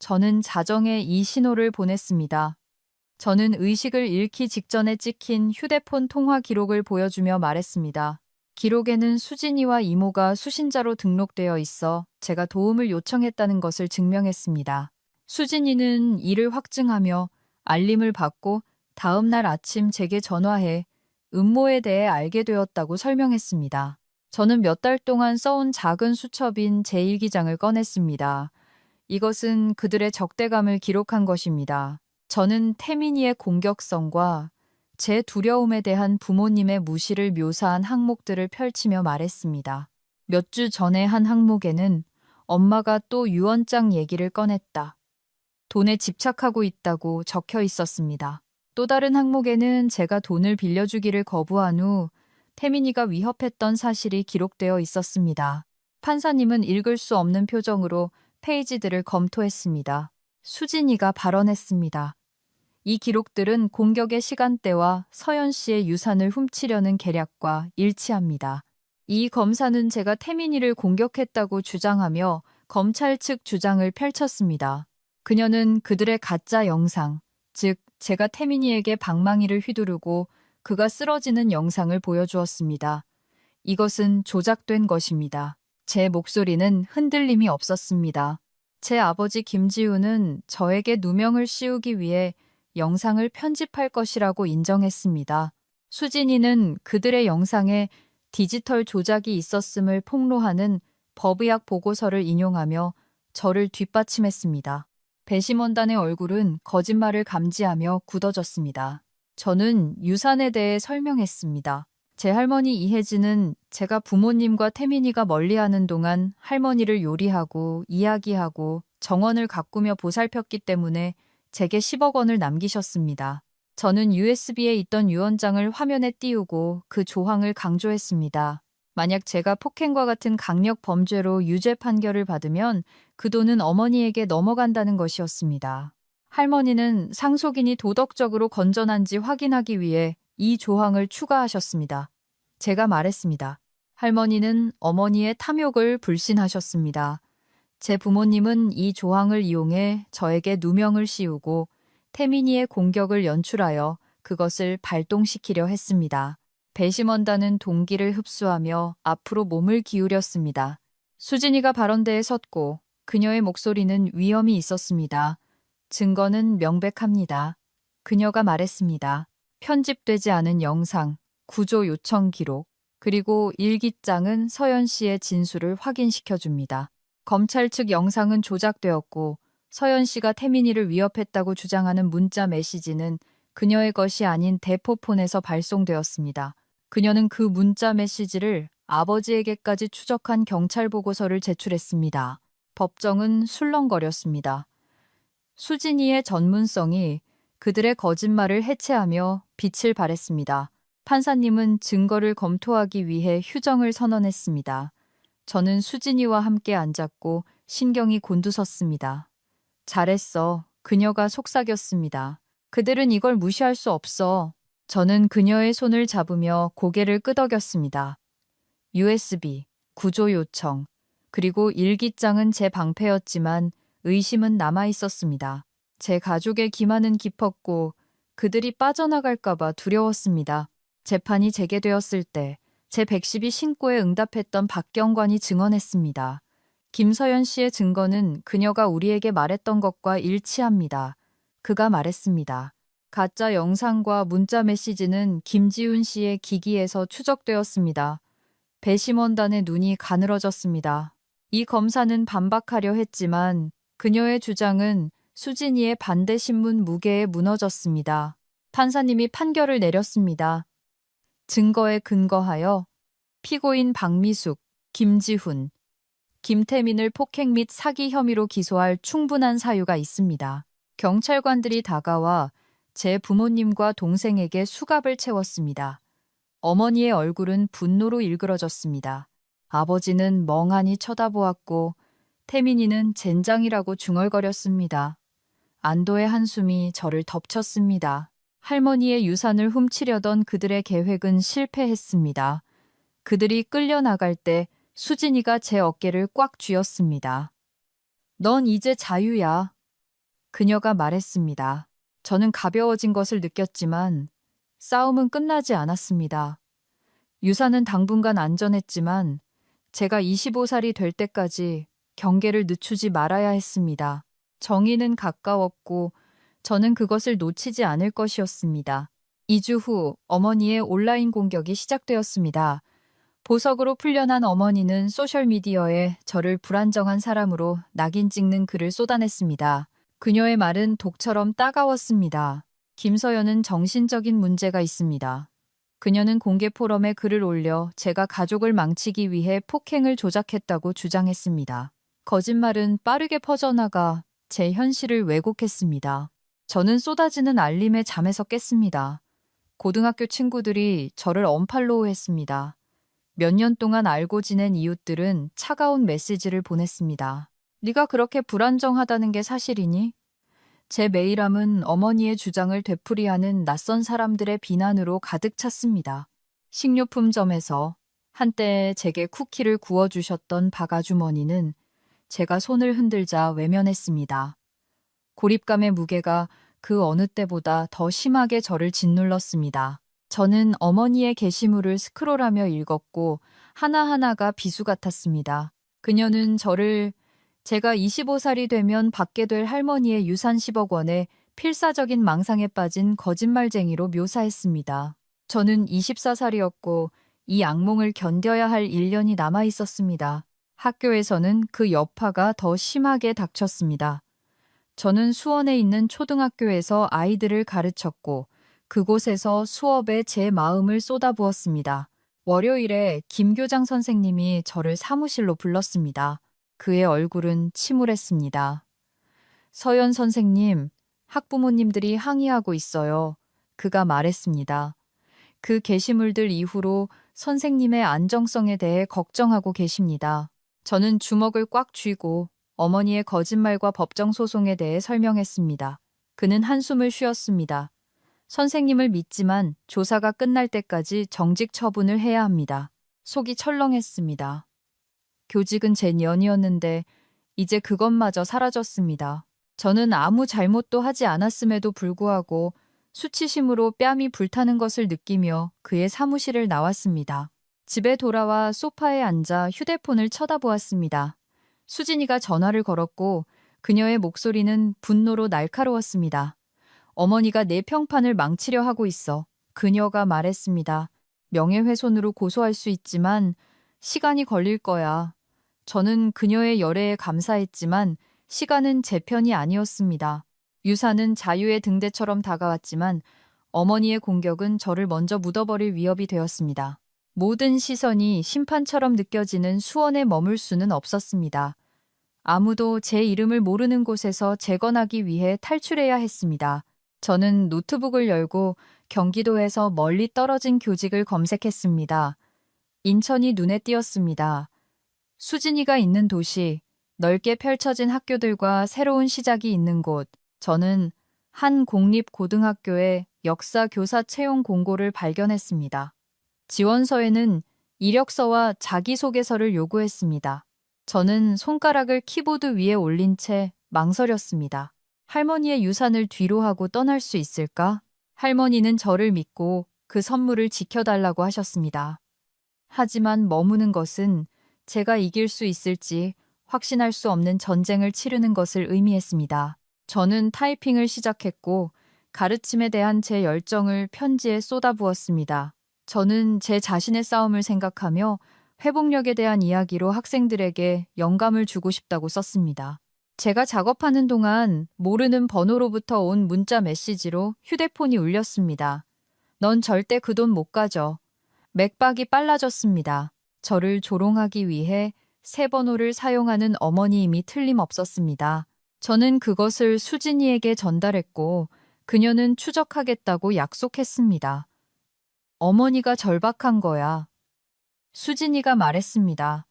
저는 자정에 이 신호를 보냈습니다. 저는 의식을 잃기 직전에 찍힌 휴대폰 통화 기록을 보여주며 말했습니다. 기록에는 수진이와 이모가 수신자로 등록되어 있어 제가 도움을 요청했다는 것을 증명했습니다. 수진이는 이를 확증하며 알림을 받고 다음 날 아침 제게 전화해 음모에 대해 알게 되었다고 설명했습니다. 저는 몇 달 동안 써온 작은 수첩인 제1기장을 꺼냈습니다. 이것은 그들의 적대감을 기록한 것입니다. 저는 태민이의 공격성과 제 두려움에 대한 부모님의 무시를 묘사한 항목들을 펼치며 말했습니다. 몇 주 전에 한 항목에는 엄마가 또 유언장 얘기를 꺼냈다. 돈에 집착하고 있다고 적혀 있었습니다. 또 다른 항목에는 제가 돈을 빌려주기를 거부한 후 태민이가 위협했던 사실이 기록되어 있었습니다. 판사님은 읽을 수 없는 표정으로 페이지들을 검토했습니다. 수진이가 발언했습니다. 이 기록들은 공격의 시간대와 서연 씨의 유산을 훔치려는 계략과 일치합니다. 이 검사는 제가 태민이를 공격했다고 주장하며 검찰 측 주장을 펼쳤습니다. 그녀는 그들의 가짜 영상, 즉 제가 태민이에게 방망이를 휘두르고 그가 쓰러지는 영상을 보여주었습니다. 이것은 조작된 것입니다. 제 목소리는 흔들림이 없었습니다. 제 아버지 김지우는 저에게 누명을 씌우기 위해 영상을 편집할 것이라고 인정했습니다. 수진이는 그들의 영상에 디지털 조작이 있었음을 폭로하는 법의학 보고서를 인용하며 저를 뒷받침했습니다. 배심원단의 얼굴은 거짓말을 감지하며 굳어졌습니다. 저는 유산에 대해 설명했습니다. 제 할머니 이혜진은 제가 부모님과 태민이가 멀리하는 동안 할머니를 요리하고 이야기하고 정원을 가꾸며 보살폈기 때문에 제게 10억 원을 남기셨습니다. 저는 USB에 있던 유언장을 화면에 띄우고 그 조항을 강조했습니다. 만약 제가 폭행과 같은 강력 범죄로 유죄 판결을 받으면 그 돈은 어머니에게 넘어간다는 것이었습니다. 할머니는 상속인이 도덕적으로 건전한지 확인하기 위해 이 조항을 추가하셨습니다. 제가 말했습니다. 할머니는 어머니의 탐욕을 불신하셨습니다. 제 부모님은 이 조항을 이용해 저에게 누명을 씌우고 태민이의 공격을 연출하여 그것을 발동시키려 했습니다. 배심원단은 동기를 흡수하며 앞으로 몸을 기울였습니다. 수진이가 발언대에 섰고 그녀의 목소리는 위험이 있었습니다. 증거는 명백합니다. 그녀가 말했습니다. 편집되지 않은 영상, 구조 요청 기록, 그리고 일기장은 서연 씨의 진술을 확인시켜줍니다. 검찰 측 영상은 조작되었고 서연 씨가 태민이를 위협했다고 주장하는 문자 메시지는 그녀의 것이 아닌 대포폰에서 발송되었습니다. 그녀는 그 문자 메시지를 아버지에게까지 추적한 경찰 보고서를 제출했습니다. 법정은 술렁거렸습니다. 수진이의 전문성이 그들의 거짓말을 해체하며 빛을 발했습니다. 판사님은 증거를 검토하기 위해 휴정을 선언했습니다. 저는 수진이와 함께 앉았고 신경이 곤두섰습니다. 잘했어. 그녀가 속삭였습니다. 그들은 이걸 무시할 수 없어. 저는 그녀의 손을 잡으며 고개를 끄덕였습니다. USB, 구조 요청, 그리고 일기장은 제 방패였지만 의심은 남아 있었습니다. 제 가족의 기만은 깊었고 그들이 빠져나갈까봐 두려웠습니다. 재판이 재개되었을 때 제 112 신고에 응답했던 박경관이 증언했습니다. 김서연 씨의 증거는 그녀가 우리에게 말했던 것과 일치합니다. 그가 말했습니다. 가짜 영상과 문자 메시지는 김지훈 씨의 기기에서 추적되었습니다. 배심원단의 눈이 가늘어졌습니다. 이 검사는 반박하려 했지만 그녀의 주장은 수진이의 반대 신문 무게에 무너졌습니다. 판사님이 판결을 내렸습니다. 증거에 근거하여 피고인 박미숙, 김지훈, 김태민을 폭행 및 사기 혐의로 기소할 충분한 사유가 있습니다. 경찰관들이 다가와 제 부모님과 동생에게 수갑을 채웠습니다. 어머니의 얼굴은 분노로 일그러졌습니다. 아버지는 멍하니 쳐다보았고 태민이는 젠장이라고 중얼거렸습니다. 안도의 한숨이 저를 덮쳤습니다. 할머니의 유산을 훔치려던 그들의 계획은 실패했습니다. 그들이 끌려나갈 때 수진이가 제 어깨를 꽉 쥐었습니다. 넌 이제 자유야. 그녀가 말했습니다. 저는 가벼워진 것을 느꼈지만 싸움은 끝나지 않았습니다. 유산은 당분간 안전했지만 제가 25살이 될 때까지 경계를 늦추지 말아야 했습니다. 정의는 가까웠고 저는 그것을 놓치지 않을 것이었습니다. 2주 후 어머니의 온라인 공격이 시작되었습니다. 보석으로 풀려난 어머니는 소셜미디어에 저를 불안정한 사람으로 낙인 찍는 글을 쏟아냈습니다. 그녀의 말은 독처럼 따가웠습니다. 김서연은 정신적인 문제가 있습니다. 그녀는 공개 포럼에 글을 올려 제가 가족을 망치기 위해 폭행을 조작했다고 주장했습니다. 거짓말은 빠르게 퍼져나가 제 현실을 왜곡했습니다. 저는 쏟아지는 알림에 잠에서 깼습니다. 고등학교 친구들이 저를 언팔로우했습니다. 몇 년 동안 알고 지낸 이웃들은 차가운 메시지를 보냈습니다. 네가 그렇게 불안정하다는 게 사실이니? 제 메일함은 어머니의 주장을 되풀이하는 낯선 사람들의 비난으로 가득 찼습니다. 식료품점에서 한때 제게 쿠키를 구워주셨던 박아주머니는 제가 손을 흔들자 외면했습니다. 고립감의 무게가 그 어느 때보다 더 심하게 저를 짓눌렀습니다. 저는 어머니의 게시물을 스크롤하며 읽었고 하나하나가 비수 같았습니다. 그녀는 저를 제가 25살이 되면 받게 될 할머니의 유산 10억 원에 필사적인 망상에 빠진 거짓말쟁이로 묘사했습니다. 저는 24살이었고 이 악몽을 견뎌야 할 1년이 남아 있었습니다. 학교에서는 그 여파가 더 심하게 닥쳤습니다. 저는 수원에 있는 초등학교에서 아이들을 가르쳤고 그곳에서 수업에 제 마음을 쏟아부었습니다. 월요일에 김 교장 선생님이 저를 사무실로 불렀습니다. 그의 얼굴은 침울했습니다. 서연 선생님, 학부모님들이 항의하고 있어요. 그가 말했습니다. 그 게시물들 이후로 선생님의 안정성에 대해 걱정하고 계십니다. 저는 주먹을 꽉 쥐고 어머니의 거짓말과 법정 소송에 대해 설명했습니다. 그는 한숨을 쉬었습니다. 선생님을 믿지만 조사가 끝날 때까지 정직 처분을 해야 합니다. 속이 철렁했습니다. 교직은 제 년이었는데 이제 그것마저 사라졌습니다. 저는 아무 잘못도 하지 않았음에도 불구하고 수치심으로 뺨이 불타는 것을 느끼며 그의 사무실을 나왔습니다. 집에 돌아와 소파에 앉아 휴대폰을 쳐다보았습니다. 수진이가 전화를 걸었고 그녀의 목소리는 분노로 날카로웠습니다. 어머니가 내 평판을 망치려 하고 있어. 그녀가 말했습니다. 명예훼손으로 고소할 수 있지만 시간이 걸릴 거야. 저는 그녀의 열애에 감사했지만 시간은 제 편이 아니었습니다. 유산은 자유의 등대처럼 다가왔지만 어머니의 공격은 저를 먼저 묻어버릴 위협이 되었습니다. 모든 시선이 심판처럼 느껴지는 수원에 머물 수는 없었습니다. 아무도 제 이름을 모르는 곳에서 재건하기 위해 탈출해야 했습니다. 저는 노트북을 열고 경기도에서 멀리 떨어진 교직을 검색했습니다. 인천이 눈에 띄었습니다. 수진이가 있는 도시, 넓게 펼쳐진 학교들과 새로운 시작이 있는 곳, 저는 한 공립고등학교의 역사 교사 채용 공고를 발견했습니다. 지원서에는 이력서와 자기소개서를 요구했습니다. 저는 손가락을 키보드 위에 올린 채 망설였습니다. 할머니의 유산을 뒤로 하고 떠날 수 있을까? 할머니는 저를 믿고 그 선물을 지켜달라고 하셨습니다. 하지만 머무는 것은 제가 이길 수 있을지 확신할 수 없는 전쟁을 치르는 것을 의미했습니다. 저는 타이핑을 시작했고 가르침에 대한 제 열정을 편지에 쏟아부었습니다. 저는 제 자신의 싸움을 생각하며 회복력에 대한 이야기로 학생들에게 영감을 주고 싶다고 썼습니다. 제가 작업하는 동안 모르는 번호로부터 온 문자 메시지로 휴대폰이 울렸습니다. 넌 절대 그 돈 못 가져. 맥박이 빨라졌습니다. 저를 조롱하기 위해 새 번호를 사용하는 어머니임이 틀림없었습니다. 저는 그것을 수진이에게 전달했고 그녀는 추적하겠다고 약속했습니다. 어머니가 절박한 거야. 수진이가 말했습니다.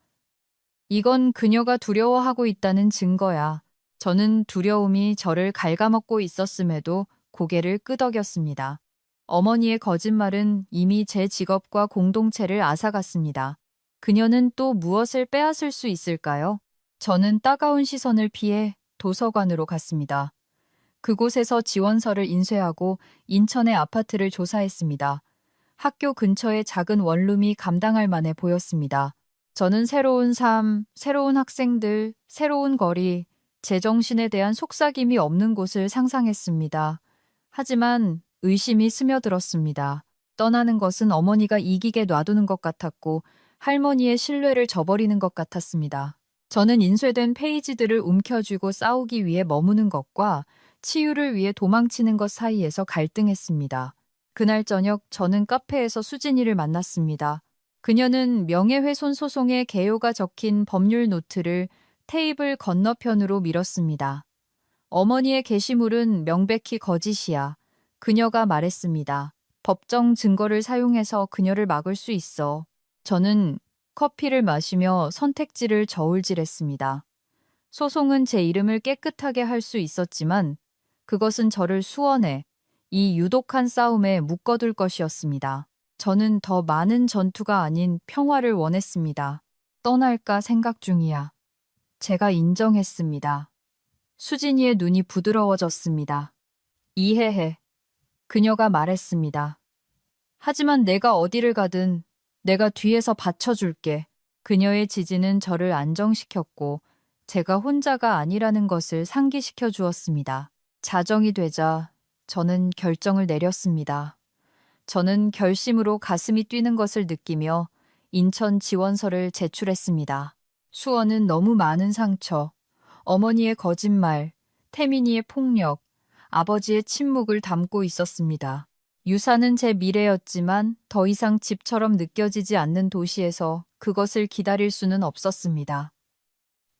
이건 그녀가 두려워하고 있다는 증거야. 저는 두려움이 저를 갉아먹고 있었음에도 고개를 끄덕였습니다. 어머니의 거짓말은 이미 제 직업과 공동체를 앗아갔습니다. 그녀는 또 무엇을 빼앗을 수 있을까요? 저는 따가운 시선을 피해 도서관으로 갔습니다. 그곳에서 지원서를 인쇄하고 인천의 아파트를 조사했습니다. 학교 근처의 작은 원룸이 감당할 만해 보였습니다. 저는 새로운 삶, 새로운 학생들, 새로운 거리, 제정신에 대한 속삭임이 없는 곳을 상상했습니다. 하지만 의심이 스며들었습니다. 떠나는 것은 어머니가 이기게 놔두는 것 같았고 할머니의 신뢰를 저버리는 것 같았습니다. 저는 인쇄된 페이지들을 움켜쥐고 싸우기 위해 머무는 것과 치유를 위해 도망치는 것 사이에서 갈등했습니다. 그날 저녁 저는 카페에서 수진이를 만났습니다. 그녀는 명예훼손 소송의 개요가 적힌 법률 노트를 테이블 건너편으로 밀었습니다. 어머니의 게시물은 명백히 거짓이야. 그녀가 말했습니다. 법정 증거를 사용해서 그녀를 막을 수 있어. 저는 커피를 마시며 선택지를 저울질했습니다. 소송은 제 이름을 깨끗하게 할 수 있었지만 그것은 저를 수원해 이 유독한 싸움에 묶어둘 것이었습니다. 저는 더 많은 전투가 아닌 평화를 원했습니다. 떠날까 생각 중이야. 제가 인정했습니다. 수진이의 눈이 부드러워졌습니다. 이해해. 그녀가 말했습니다. 하지만 내가 어디를 가든 내가 뒤에서 받쳐줄게. 그녀의 지지는 저를 안정시켰고 제가 혼자가 아니라는 것을 상기시켜 주었습니다. 자정이 되자 저는 결정을 내렸습니다. 저는 결심으로 가슴이 뛰는 것을 느끼며 인천 지원서를 제출했습니다. 수원은 너무 많은 상처, 어머니의 거짓말, 태민이의 폭력, 아버지의 침묵을 담고 있었습니다. 유산은 제 미래였지만 더 이상 집처럼 느껴지지 않는 도시에서 그것을 기다릴 수는 없었습니다.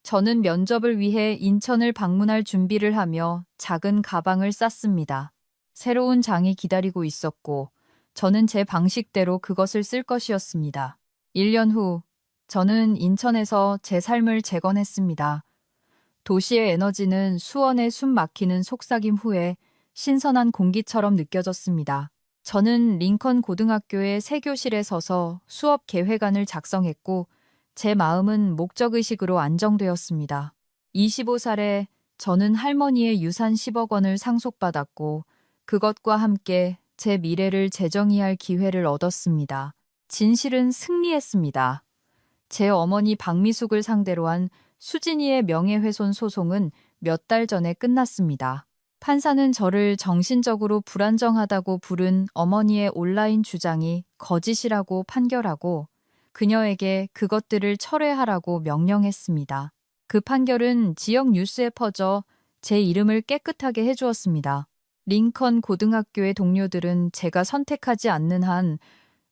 저는 면접을 위해 인천을 방문할 준비를 하며 작은 가방을 쌌습니다. 새로운 장이 기다리고 있었고 저는 제 방식대로 그것을 쓸 것이었습니다. 1년 후 저는 인천에서 제 삶을 재건했습니다. 도시의 에너지는 수원의 숨 막히는 속삭임 후에 신선한 공기처럼 느껴졌습니다. 저는 링컨 고등학교의 새 교실에 서서 수업 계획안을 작성했고 제 마음은 목적의식으로 안정되었습니다. 25살에 저는 할머니의 유산 10억 원을 상속받았고 그것과 함께 제 미래를 재정의할 기회를 얻었습니다. 진실은 승리했습니다. 제 어머니 박미숙을 상대로 한 수진이의 명예훼손 소송은 몇 달 전에 끝났습니다. 판사는 저를 정신적으로 불안정하다고 부른 어머니의 온라인 주장이 거짓이라고 판결하고 그녀에게 그것들을 철회하라고 명령했습니다. 그 판결은 지역 뉴스에 퍼져 제 이름을 깨끗하게 해주었습니다. 링컨 고등학교의 동료들은 제가 선택하지 않는 한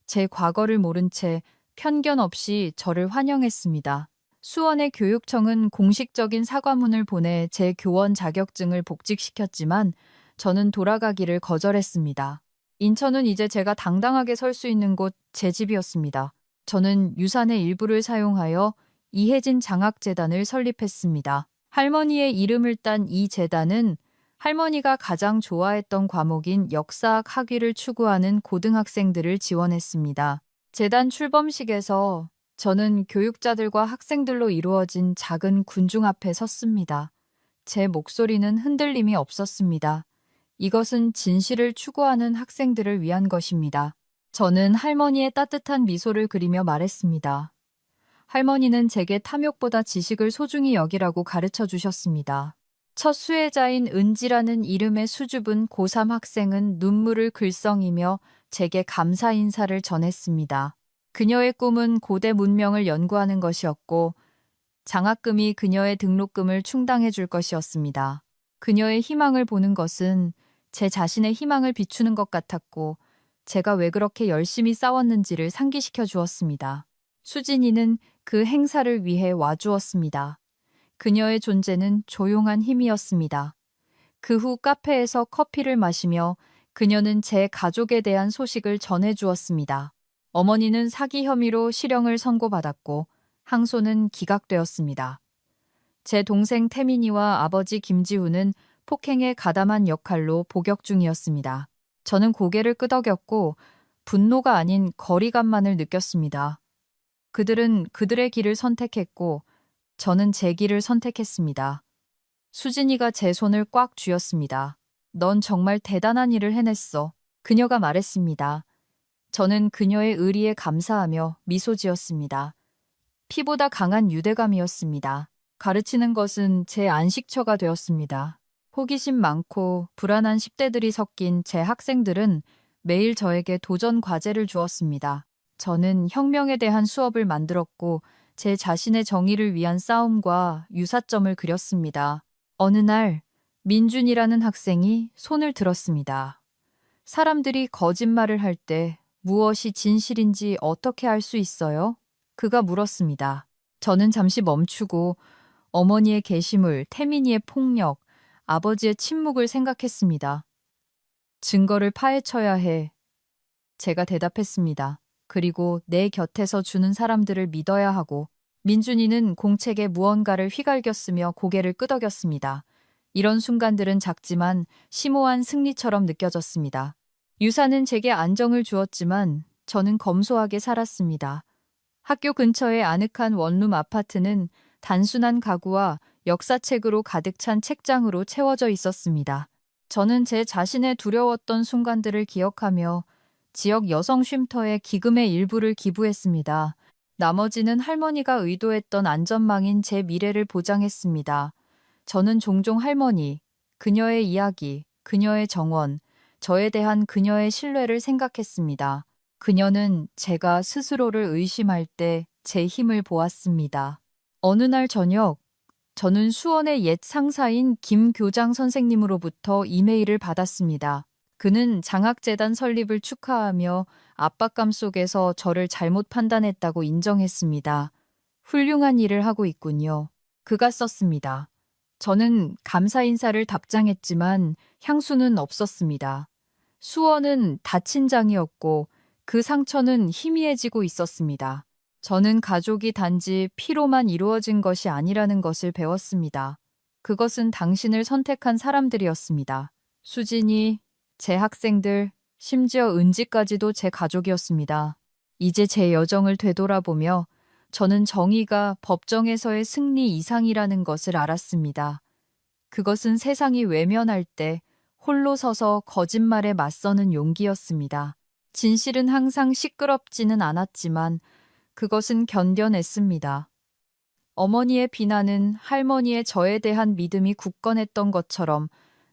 제 과거를 모른 채 편견 없이 저를 환영했습니다. 수원의 교육청은 공식적인 사과문을 보내 제 교원 자격증을 복직시켰지만 저는 돌아가기를 거절했습니다. 인천은 이제 제가 당당하게 설 수 있는 곳 제 집이었습니다. 저는 유산의 일부를 사용하여 이혜진 장학재단을 설립했습니다. 할머니의 이름을 딴 이 재단은 할머니가 가장 좋아했던 과목인 역사학 학위를 추구하는 고등학생들을 지원했습니다. 재단 출범식에서 저는 교육자들과 학생들로 이루어진 작은 군중 앞에 섰습니다. 제 목소리는 흔들림이 없었습니다. 이것은 진실을 추구하는 학생들을 위한 것입니다. 저는 할머니의 따뜻한 미소를 그리며 말했습니다. 할머니는 제게 탐욕보다 지식을 소중히 여기라고 가르쳐 주셨습니다. 첫 수혜자인 은지라는 이름의 수줍은 고3 학생은 눈물을 글썽이며 제게 감사 인사를 전했습니다. 그녀의 꿈은 고대 문명을 연구하는 것이었고 장학금이 그녀의 등록금을 충당해 줄 것이었습니다. 그녀의 희망을 보는 것은 제 자신의 희망을 비추는 것 같았고 제가 왜 그렇게 열심히 싸웠는지를 상기시켜 주었습니다. 수진이는 그 행사를 위해 와주었습니다. 그녀의 존재는 조용한 힘이었습니다. 그 후 카페에서 커피를 마시며 그녀는 제 가족에 대한 소식을 전해주었습니다. 어머니는 사기 혐의로 실형을 선고받았고 항소는 기각되었습니다. 제 동생 태민이와 아버지 김지우는 폭행에 가담한 역할로 복역 중이었습니다. 저는 고개를 끄덕였고 분노가 아닌 거리감만을 느꼈습니다. 그들은 그들의 길을 선택했고 저는 제 길을 선택했습니다. 수진이가 제 손을 꽉 쥐었습니다. 넌 정말 대단한 일을 해냈어. 그녀가 말했습니다. 저는 그녀의 의리에 감사하며 미소 지었습니다. 피보다 강한 유대감이었습니다. 가르치는 것은 제 안식처가 되었습니다. 호기심 많고 불안한 10대들이 섞인 제 학생들은 매일 저에게 도전 과제를 주었습니다. 저는 혁명에 대한 수업을 만들었고 제 자신의 정의를 위한 싸움과 유사점을 그렸습니다. 어느 날 민준이라는 학생이 손을 들었습니다. 사람들이 거짓말을 할 때 무엇이 진실인지 어떻게 알 수 있어요? 그가 물었습니다. 저는 잠시 멈추고 어머니의 게시물, 태민이의 폭력, 아버지의 침묵을 생각했습니다. 증거를 파헤쳐야 해. 제가 대답했습니다. 그리고 내 곁에서 주는 사람들을 믿어야 하고 민준이는 공책에 무언가를 휘갈겼으며 고개를 끄덕였습니다. 이런 순간들은 작지만 심오한 승리처럼 느껴졌습니다. 유사는 제게 안정을 주었지만 저는 검소하게 살았습니다. 학교 근처의 아늑한 원룸 아파트는 단순한 가구와 역사책으로 가득 찬 책장으로 채워져 있었습니다. 저는 제 자신의 두려웠던 순간들을 기억하며 지역 여성 쉼터에 기금의 일부를 기부했습니다. 나머지는 할머니가 의도했던 안전망인 제 미래를 보장했습니다. 저는 종종 할머니, 그녀의 이야기, 그녀의 정원, 저에 대한 그녀의 신뢰를 생각했습니다. 그녀는 제가 스스로를 의심할 때 제 힘을 보았습니다. 어느 날 저녁, 저는 수원의 옛 상사인 김 교장 선생님으로부터 이메일을 받았습니다. 그는 장학재단 설립을 축하하며 압박감 속에서 저를 잘못 판단했다고 인정했습니다. 훌륭한 일을 하고 있군요. 그가 썼습니다. 저는 감사 인사를 답장했지만 향수는 없었습니다. 수원은 다친 장이었고 그 상처는 희미해지고 있었습니다. 저는 가족이 단지 피로만 이루어진 것이 아니라는 것을 배웠습니다. 그것은 당신을 선택한 사람들이었습니다. 수진이, 제 학생들, 심지어 은지까지도 제 가족이었습니다. 이제 제 여정을 되돌아보며 저는 정의가 법정에서의 승리 이상이라는 것을 알았습니다. 그것은 세상이 외면할 때 홀로 서서 거짓말에 맞서는 용기였습니다. 진실은 항상 시끄럽지는 않았지만 그것은 견뎌냈습니다. 어머니의 비난은 할머니의 저에 대한 믿음이 굳건했던 것처럼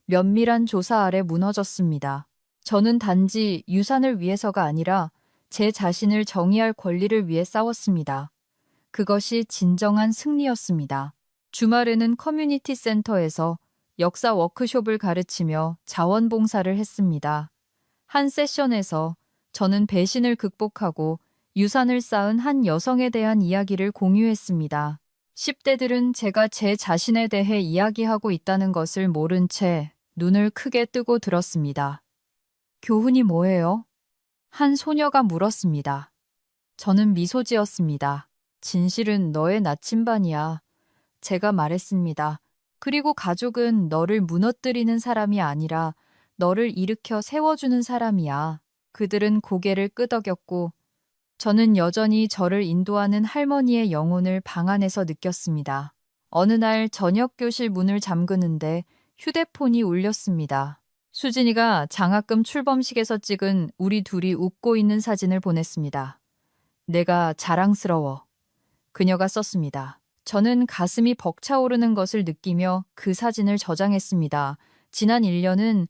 면밀한 조사 아래 무너졌습니다. 저는 단지 유산을 위해서가 아니라 제 자신을 정의할 권리를 위해 싸웠습니다. 그것이 진정한 승리였습니다. 주말에는 커뮤니티 센터에서 역사 워크숍을 가르치며 자원봉사를 했습니다. 한 세션에서 저는 배신을 극복하고 유산을 쌓은 한 여성에 대한 이야기를 공유했습니다. 10대들은 제가 제 자신에 대해 이야기하고 있다는 것을 모른 채 눈을 크게 뜨고 들었습니다. 교훈이 뭐예요? 한 소녀가 물었습니다. 저는 미소 지었습니다. 진실은 너의 나침반이야. 제가 말했습니다. 그리고 가족은 너를 무너뜨리는 사람이 아니라 너를 일으켜 세워주는 사람이야. 그들은 고개를 끄덕였고 저는 여전히 저를 인도하는 할머니의 영혼을 방 안에서 느꼈습니다. 어느 날 저녁 교실 문을 잠그는데 휴대폰이 울렸습니다. 수진이가 장학금 출범식에서 찍은 우리 둘이 웃고 있는 사진을 보냈습니다. 내가 자랑스러워. 그녀가 썼습니다. 저는 가슴이 벅차오르는 것을 느끼며 그 사진을 저장했습니다. 지난 1년은